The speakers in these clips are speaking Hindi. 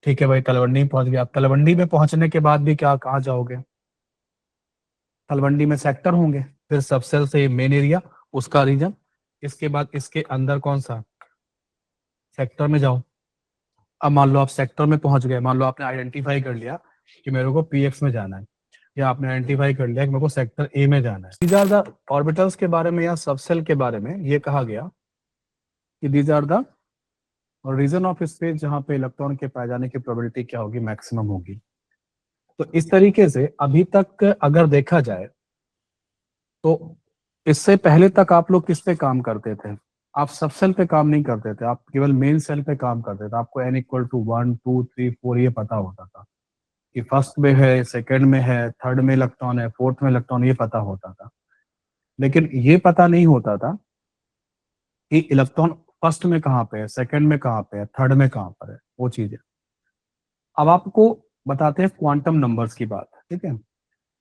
ठीक है भाई, तलवंडी में पहुंच गया। आप तलवंडी में पहुंचने के बाद भी क्या, कहाँ जाओगे? तलवंडी में सेक्टर होंगे, फिर सबसेल से मेन एरिया, उसका रीजन, इसके बाद इसके अंदर कौन सा सेक्टर में जाओ। अब मान लो आप सेक्टर में पहुंच गए, मान लो आपने आइडेंटिफाई कर लिया कि मेरे को पीएक्स में जाना है, या आपने आइडेंटिफाई कर लिया कि मेरे को सेक्टर ए में जाना है। दीज आर द ऑर्बिटल्स के बारे में या सबसेल के बारे में ये कहा गया कि these are the region of space जहां पे इलेक्ट्रॉन के पाए जाने की प्रोबेबिलिटी क्या होगी, मैक्सिमम होगी। तो इस तरीके से अभी तक अगर देखा जाए तो इससे पहले तक आप लोग किस पे काम करते थे? आप सब सेल पे काम नहीं करते थे, आप केवल मेन सेल पे काम करते थे। आपको n इक्वल टू 1 2 3 4 ये पता होता था कि फर्स्ट में है, सेकंड में है, थर्ड में इलेक्ट्रॉन है, फोर्थ में इलेक्ट्रॉन, ये पता होता था। लेकिन ये पता नहीं होता था कि इलेक्ट्रॉन फर्स्ट में कहाँ पे है, सेकंड में कहाँ पे है, थर्ड में कहाँ पर है, वो चीज है। अब आपको बताते हैं क्वांटम नंबर्स की बात, ठीक है?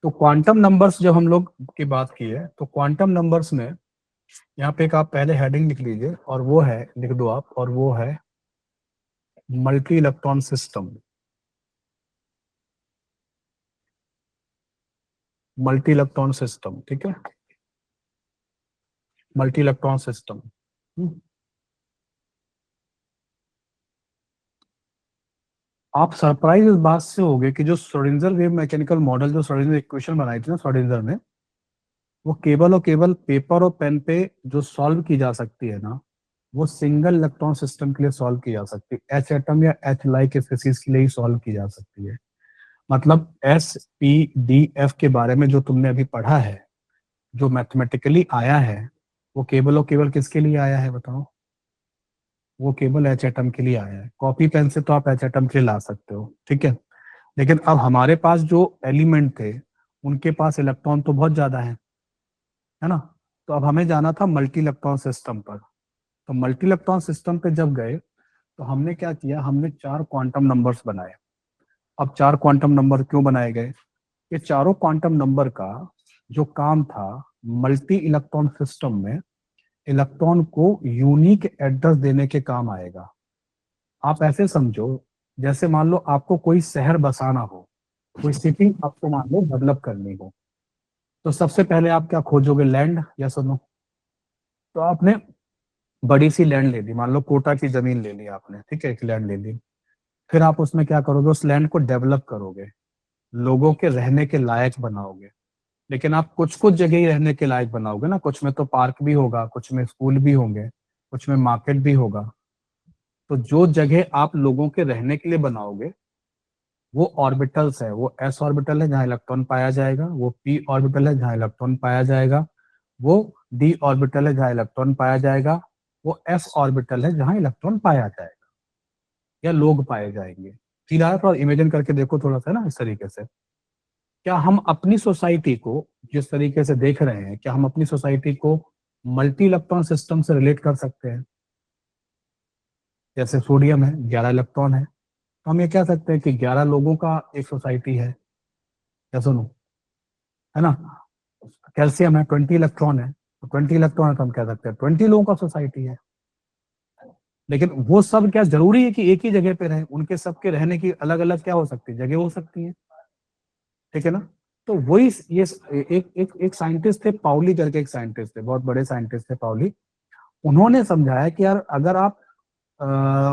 तो क्वांटम नंबर्स जब हम लोग की बात की है, तो क्वांटम नंबर्स में यहाँ पे एक आप पहले हेडिंग लिख लीजिए, और वो है, लिख दो आप, और वो है multi electron system. Multi electron system, ठीक है, मल्टी इलेक्ट्रॉन सिस्टम। आप सरप्राइज इस बात से होगे कि जो श्रोडिंगर वेव मैकेनिकल मॉडल, जो श्रोडिंगर इक्वेशन बनाई थी ना श्रोडिंगर ने, वो केवल और केवल पेपर और पेन पे जो सॉल्व की जा सकती है ना, वो सिंगल इलेक्ट्रॉन सिस्टम के लिए सॉल्व की जा सकती है। एच एटम या एच लाइक स्पीसीज के लिए ही सॉल्व की जा सकती है। मतलब SPDF के बारे में जो तुमने अभी पढ़ा है, जो मैथमेटिकली आया है, वो केवल और केवल किसके लिए आया है बताओ? वो केवल एच एटम के लिए आया है। कॉपी पेन से तो आप एच एटम के लिए ला सकते हो, ठीक है, लेकिन अब हमारे पास जो एलिमेंट थे, उनके पास इलेक्ट्रॉन तो बहुत ज्यादा है ना? तो अब हमें जाना था मल्टी इलेक्ट्रॉन सिस्टम पर। तो मल्टी इलेक्ट्रॉन सिस्टम पे जब गए, तो हमने क्या किया, हमने 4 क्वांटम नंबर्स बनाए। अब 4 क्वांटम नंबर क्यों बनाए गए? ये चारों क्वांटम नंबर का जो काम था, मल्टी इलेक्ट्रॉन सिस्टम में इलेक्ट्रॉन को यूनिक एड्रेस देने के काम आएगा। आप ऐसे समझो, जैसे मान लो आपको कोई शहर बसाना हो, कोई सिटी आपको मान लो डेवलप करनी हो, तो सबसे पहले आप क्या खोजोगे? लैंड, या सुनो? तो आपने बड़ी सी लैंड ले ली, मान लो कोटा की जमीन ले ली आपने, ठीक है, एक लैंड ले ली। फिर आप उसमें क्या करोगे? उस लैंड को डेवलप करोगे, लोगों के रहने के लायक बनाओगे। लेकिन आप कुछ कुछ जगह ही रहने के लायक बनाओगे ना, कुछ में तो पार्क भी होगा, कुछ में स्कूल भी होंगे, कुछ में मार्केट भी होगा। तो जो जगह आप लोगों के रहने के लिए बनाओगे, वो ऑर्बिटल्स है। वो s ऑर्बिटल है जहां इलेक्ट्रॉन पाया जाएगा, वो p ऑर्बिटल है जहां इलेक्ट्रॉन पाया जाएगा, वो d ऑर्बिटल है जहां इलेक्ट्रॉन पाया जाएगा, वो s ऑर्बिटल है जहां इलेक्ट्रॉन पाया जाएगा या लोग पाए जाएंगे। फिर आप और इमेजिन करके देखो थोड़ा सा ना, इस तरीके से क्या हम अपनी सोसाइटी को जिस तरीके से देख रहे हैं, क्या हम अपनी सोसाइटी को मल्टी इलेक्ट्रॉन सिस्टम से रिलेट कर सकते हैं? जैसे सोडियम है, 11 इलेक्ट्रॉन है, तो हम ये कह सकते हैं कि 11 लोगों का एक सोसाइटी है, या सुनो, है ना? कैल्शियम है, 20 इलेक्ट्रॉन है, तो 20 इलेक्ट्रॉन है, तो हम कह सकते हैं 20 लोगों का सोसाइटी है। लेकिन वो सब क्या जरूरी है कि एक ही जगह पे रहे? उनके सबके रहने की अलग अलग क्या हो सकती है, जगह हो सकती है, ठीक है ना? तो वही ये एक साइंटिस्ट थे, पाउली करके एक साइंटिस्ट थे, बहुत बड़े साइंटिस्ट थे पाउली। उन्होंने समझाया कि यार अगर आप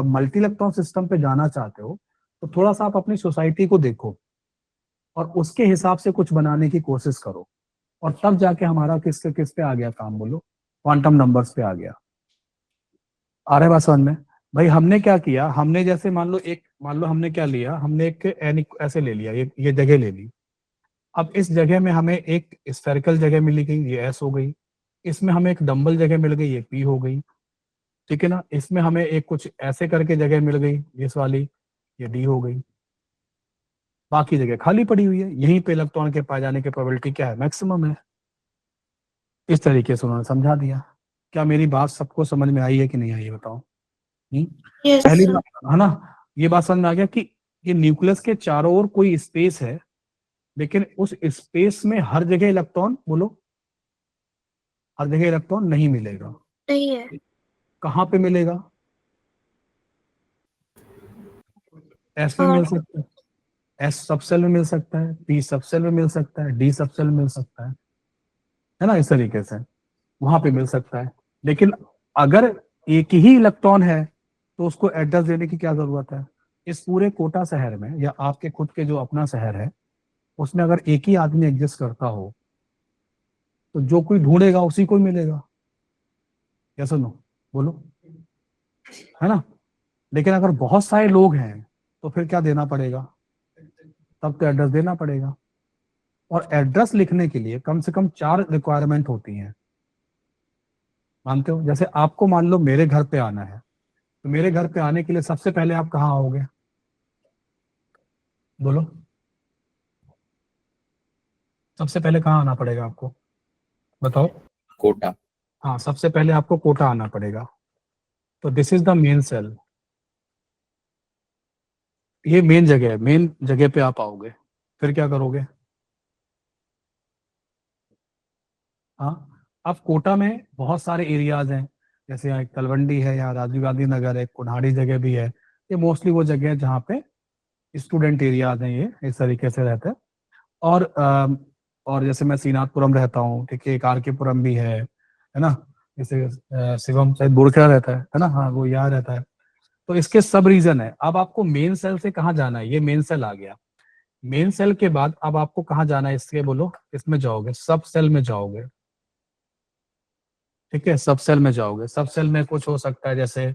मल्टी इलेक्ट्रॉन सिस्टम पे जाना चाहते हो, तो थोड़ा सा आप अपनी सोसाइटी को देखो और उसके हिसाब से कुछ बनाने की कोशिश करो। और तब जाके हमारा किस पे आ गया काम, बोलो? क्वांटम नंबर्स पे आ गया। आ रहा है बात समझ में? भाई हमने क्या किया, हमने जैसे मान लो हमने क्या लिया, हमने एक ऐसे ले लिया, ये जगह ले ली। अब इस जगह में हमें एक स्फेरिकल जगह मिल गई, ये एस हो गई। इसमें हमें एक डंबल जगह मिल गई, ये पी हो गई, ठीक है ना? इसमें हमें एक कुछ ऐसे करके जगह मिल गई, इस वाली, ये डी हो गई। बाकी जगह खाली पड़ी हुई है, यहीं पे इलेक्ट्रॉन के पाए जाने की प्रोबेबिलिटी क्या है, मैक्सिमम है। इस तरीके से उन्होंने समझा दिया। क्या मेरी बात सबको समझ में आई है कि नहीं आई है बताओ? हम्म? यस पहली सर। बात है ना, ये बात समझ में आ गया कि ये न्यूक्लियस के चारों ओर कोई स्पेस है, लेकिन उस स्पेस में हर जगह इलेक्ट्रॉन, बोलो, हर जगह इलेक्ट्रॉन नहीं मिलेगा। नहीं है। कहाँ पे मिलेगा? एस में मिल सकता है, एस सबसेल में मिल सकता है, पी सबसेल में मिल सकता है, डी सबसेल में मिल सकता है ना, इस तरीके से वहां पे मिल सकता है। लेकिन अगर एक ही इलेक्ट्रॉन है तो उसको एड्रेस देने की क्या जरूरत है? इस पूरे कोटा शहर में या आपके खुद के जो अपना शहर है उसमें अगर एक ही आदमी एग्जिस्ट करता हो तो जो कोई ढूंढेगा उसी को ही मिलेगा, या सुनो, बोलो, है ना। लेकिन अगर बहुत सारे लोग हैं तो फिर क्या देना पड़ेगा? तब तो एड्रेस देना पड़ेगा। और एड्रेस लिखने के लिए कम से कम 4 रिक्वायरमेंट होती हैं, मानते हो? जैसे आपको मान लो मेरे घर पे आना है, तो मेरे घर पे आने के लिए सबसे पहले आप कहाँ आओगे? बोलो, सबसे पहले कहाँ आना पड़ेगा आपको, बताओ। कोटा। हाँ, सबसे पहले आपको कोटा आना पड़ेगा। तो this is the main cell, ये मेन जगह है, मेन जगह पे आप आओगे। फिर क्या करोगे? हाँ, अब कोटा में बहुत सारे एरियाज हैं, जैसे यहाँ एक तलवंडी है, यहाँ राजीव गांधी नगर है, कोनाड़ी जगह भी है। ये मोस्टली वो जगह है जहाँ पे स्टूडेंट एरियाज हैं, ये इस तरीके से रहते हैं। और और जैसे मैं सीनाथपुरम रहता हूँ, ठीक है, एक आर के पुरम भी है ना। जैसे शिवम शायद बुरखड़ा रहता है ना, हाँ वो यहाँ रहता है। तो इसके सब रीजन है। अब आपको मेन सेल से कहाँ जाना है? ये मेन सेल आ गया। मेन सेल के बाद अब आपको कहाँ जाना है? इसके बोलो, इसमें जाओगे, सब सेल में जाओगे, ठीक है, सब सेल में जाओगे। सब सेल में कुछ हो सकता है, जैसे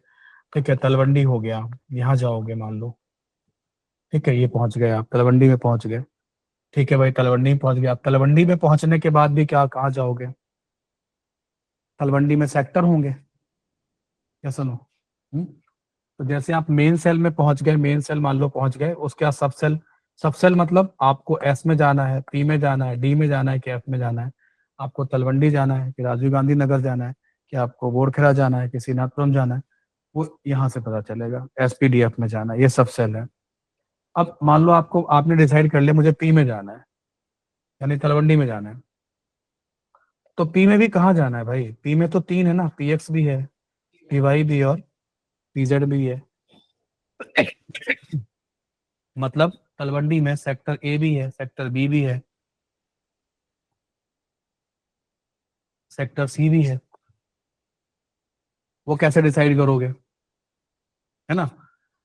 ठीक है तलवंडी हो गया, यहाँ जाओगे मान लो, ठीक है, ये पहुंच गए आप, तलवंडी में पहुंच गए, ठीक है भाई, तलवंडी में पहुंच गए आप। तलवंडी में पहुंचने के बाद भी क्या, कहाँ जाओगे? तलवंडी में सेक्टर होंगे, या सुनो। तो जैसे आप मेन सेल में पहुंच गए, मेन सेल मान लो पहुंच गए, उसके बाद सब सेल। सब सेल मतलब आपको एस में जाना है, पी में जाना है, डी में जाना है, कि एफ में जाना है? आपको तलवंडी जाना है कि राजीव गांधी नगर जाना है, कि आपको बोरखेड़ा जाना है कि श्रीनाथपुरम जाना है? वो यहाँ से पता चलेगा। एसपीडीएफ में जाना है, ये सब सेल है। अब मान लो आपको, आपने डिसाइड कर लिया मुझे पी में जाना है, यानी तलवंडी में जाना है। तो पी में भी कहाँ जाना है भाई? पी में तो 3 है ना, पीएक्स भी है, पीवाई भी और पीजेड भी है। मतलब तलवंडी में सेक्टर ए भी है, सेक्टर बी भी है, सेक्टर सी भी है। वो कैसे डिसाइड करोगे, है ना?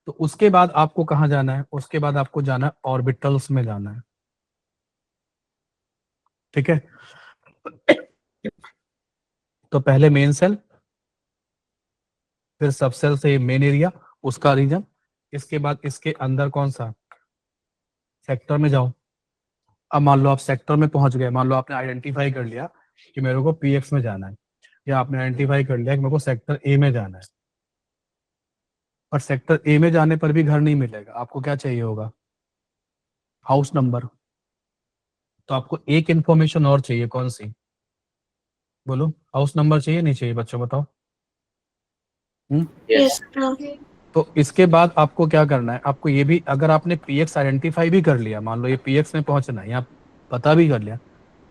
तो उसके बाद आपको कहाँ जाना है? उसके बाद आपको जाना है ऑर्बिटल्स में जाना है, ठीक है। तो पहले मेन सेल, फिर सब सेल से मेन एरिया, उसका रीजन, इसके बाद इसके अंदर कौन सा, सेक्टर में जाओ। अब मान लो आप सेक्टर में पहुंच गए, मान लो आपने आइडेंटिफाई कर लिया कि मेरे को पीएक्स में जाना है, या आपने आइडेंटिफाई कर लिया कि मेरे को सेक्टर ए में जाना है। पर सेक्टर ए में जाने पर भी घर नहीं मिलेगा, आपको क्या चाहिए होगा? House number. तो आपको एक इंफॉर्मेशन और चाहिए, कौन सी? बोलो, हाउस नंबर चाहिए नहीं चाहिए बच्चों, बताओ। यस। तो इसके बाद आपको क्या करना है? आपको ये भी, अगर आपने पीएक्स आइडेंटिफाई भी कर लिया, मान लो ये पीएक्स में पहुंचना है, यहाँ पता भी कर लिया,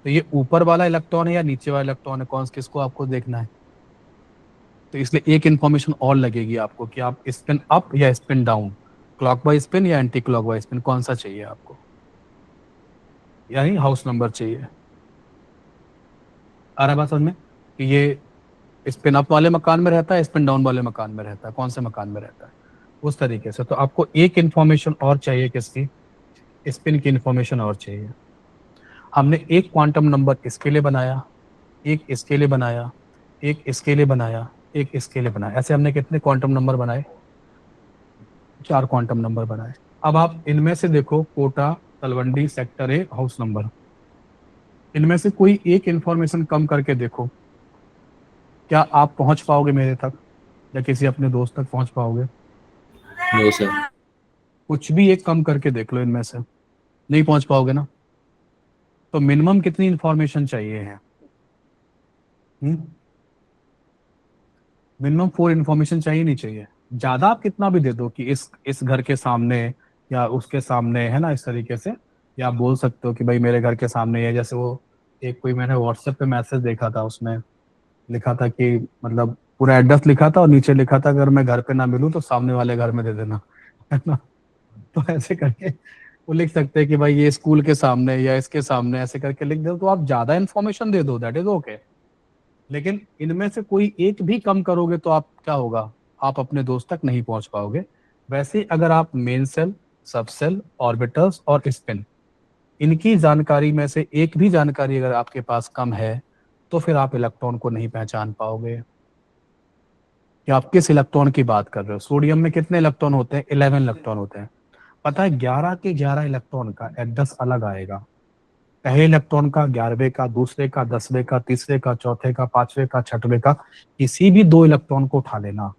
तो ये ऊपर वाला इलेक्ट्रॉन है या नीचे वाला इलेक्ट्रॉन है, कौन किसको आपको देखना है? तो इसलिए एक इंफॉर्मेशन और लगेगी आपको कि आप स्पिन अप या स्पिन डाउन, क्लॉकवाइज स्पिन या एंटी क्लॉकवाइज स्पिन, कौन सा चाहिए आपको, यानी हाउस नंबर चाहिए। आ रहा है बात समझ में? कि ये स्पिन अप वाले मकान में रहता है, स्पिन डाउन वाले मकान में रहता है, कौन से मकान में रहता है, उस तरीके से। तो आपको एक इंफॉर्मेशन और चाहिए, किसकी? स्पिन की इंफॉर्मेशन और चाहिए। हमने एक क्वांटम नंबर इसके लिए बनाया, एक इसके लिए बनाया, एक इसके लिए बनाया, एक इसके लिए बनाया, ऐसे हमने कितने क्वांटम नंबर बनाए? 4 क्वांटम नंबर बनाए। अब आप इनमें से देखो, Kota, Talwandi, sector A, house number, इनमें से कोई एक इंफॉर्मेशन कम करके देखो, क्या आप पहुंच पाओगे मेरे तक, या किसी अपने दोस्त तक पहुंच पाओगे? No sir. कुछ भी एक कम करके देख लो इनमें से, नहीं पहुंच पाओगे ना। तो मिनिमम कितनी इंफॉर्मेशन चाहिए है? मिनिमम 4 इंफॉर्मेशन चाहिए, नहीं चाहिए? ज्यादा आप कितना भी दे दो कि इस घर के सामने या उसके सामने, है ना, इस तरीके से। या आप बोल सकते हो कि भाई मेरे घर के सामने है, जैसे वो एक कोई मैंने व्हाट्सएप पे मैसेज देखा था, उसमें लिखा था कि मतलब पूरा एड्रेस लिखा था और नीचे लिखा था अगर मैं घर पे ना मिलूं तो सामने वाले घर में दे देना, है ना। तो ऐसे करके वो लिख सकते हैं कि भाई ये स्कूल के सामने या इसके सामने, ऐसे करके लिख दो तो आप ज्यादा इन्फॉर्मेशन दे दो, दैट इज ओके। लेकिन इनमें से कोई एक भी कम करोगे तो आप क्या होगा, आप अपने दोस्त तक नहीं पहुंच पाओगे। वैसे ही अगर आप मेन सेल, सब सेल, ऑर्बिटल्स और स्पिन, इनकी जानकारी में से एक भी जानकारी अगर आपके पास कम है तो फिर आप इलेक्ट्रॉन को नहीं पहचान पाओगे। कि आप किस इलेक्ट्रॉन की बात कर रहे हो। सोडियम में कितने इलेक्ट्रॉन होते हैं, 11 इलेक्ट्रॉन होते हैं। पता है 11 के 11 इलेक्ट्रॉन का एड्रेस अलग आएगा। पहले इलेक्ट्रॉन का, 11वें का, दूसरे का, 10वें का, तीसरे का, चौथे का, पांचवें का, छठवें का, किसी भी दो इलेक्ट्रॉन को उठा लेना,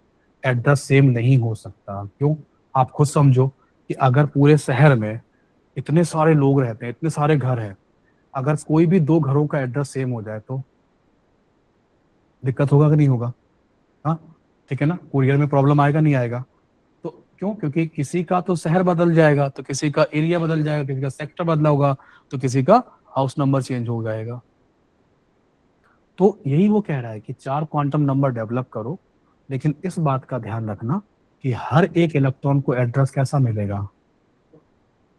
एड्रेस सेम नहीं हो सकता। क्यों? आप खुद समझो कि अगर पूरे शहर में इतने सारे लोग रहते हैं, इतने सारे घर हैं, अगर कोई भी दो घरों का एड्रेस सेम हो जाए तो दिक्कत होगा कि नहीं होगा? हाँ, ठीक है ना, कुरियर में प्रॉब्लम आएगा नहीं आएगा? तो क्यों? क्योंकि किसी का तो शहर बदल जाएगा, तो किसी का एरिया बदल जाएगा, किसी का सेक्टर बदला होगा, तो किसी का हाउस नंबर चेंज हो जाएगा। तो यही वो कह रहा है कि चार क्वांटम नंबर डेवलप करो, लेकिन इस बात का ध्यान रखना कि हर एक इलेक्ट्रॉन को एड्रेस कैसा मिलेगा,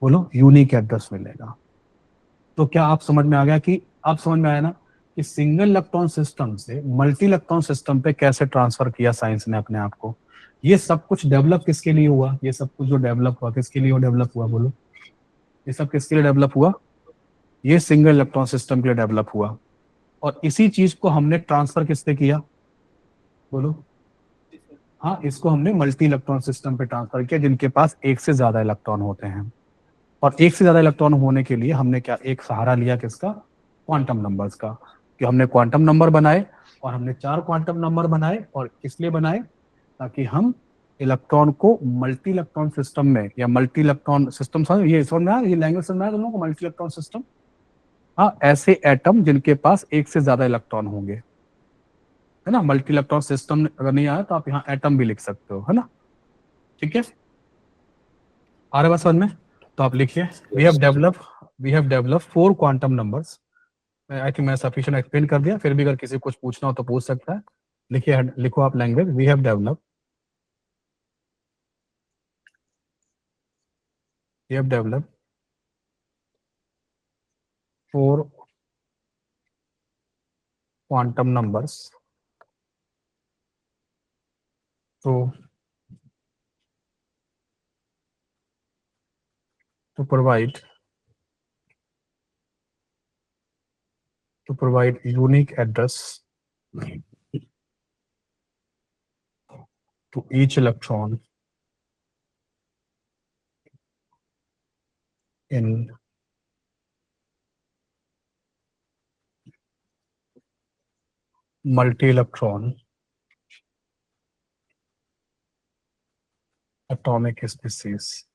बोलो, यूनिक एड्रेस मिलेगा। तो क्या आप समझ में आ गया कि, आप समझ में आया ना कि सिंगल इलेक्ट्रॉन सिस्टम से मल्टी इलेक्ट्रॉन सिस्टम पे कैसे ट्रांसफर किया साइंस ने अपने आप को। ये सब कुछ डेवलप किसके लिए हुआ? ये सब कुछ जो डेवलप हुआ किसके लिए डेवलप हुआ, बोलो? ये सब किसके लिए डेवलप हुआ? ये सिंगल इलेक्ट्रॉन सिस्टम के लिए डेवलप हुआ। और इसी चीज को हमने ट्रांसफर किससे किया, बोलो? हाँ, इसको हमने मल्टी इलेक्ट्रॉन सिस्टम पे ट्रांसफर किया, जिनके पास एक से ज्यादा इलेक्ट्रॉन होते हैं। और एक से ज्यादा इलेक्ट्रॉन होने के लिए हमने क्या, एक सहारा लिया, किसका? क्वांटम नंबर्स का। कि हमने क्वांटम नंबर बनाए, और हमने चार क्वांटम नंबर बनाए, और इसलिए बनाए ताकि हम इलेक्ट्रॉन को मल्टी इलेक्ट्रॉन सिस्टम में, या मल्टी इलेक्ट्रॉन सिस्टम, समझ, ये समझ में आया, ये लैंग्वेज समझ में आया तुम लोगों को, मल्टी इलेक्ट्रॉन सिस्टम। हाँ, ऐसे एटम जिनके पास एक से ज्यादा इलेक्ट्रॉन होंगे, है ना। मल्टी इलेक्ट्रॉन सिस्टम अगर नहीं आया तो आप यहाँ एटम भी लिख सकते हो, है ना। ठीक है, आ रहा है बात समझ में? तो आप लिखिए, we yes have sir. Develop we have develop four quantum numbers. I think मैं सफिशिएंट एक्सप्लेन कर दिया, फिर भी अगर किसी को कुछ पूछना हो तो पूछ सकता है। लिखिए, लिखो आप language, we have develop four quantum numbers to to provide unique address to each electron in multi-electron atomic species।